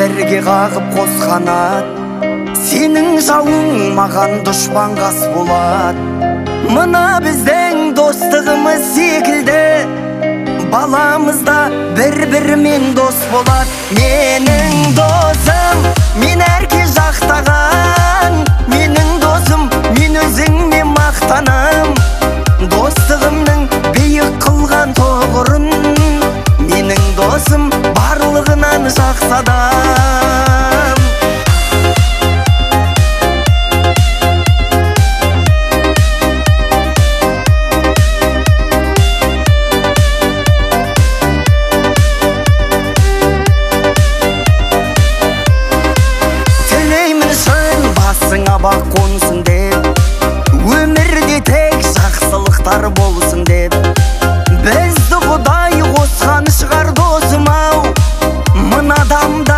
бірге қағып қос қанат, сенің жауың маған дұшпан қас болады. Мына біздің достығымыз секілді, баламызда бір-бірімен дос болады. Менің досым, мен әрке жақтаған, менің досым, мен өзіңмен мақтанам. Достығымның биік қылған тоғырын, менің досым барлығынан жақсы адам. Тілеймін шын басыңа бақ қонсын деп, өмірде тек жақсылықтар болсын деп. Бізді Құдай қосқан шығар досым-ау, мына адамда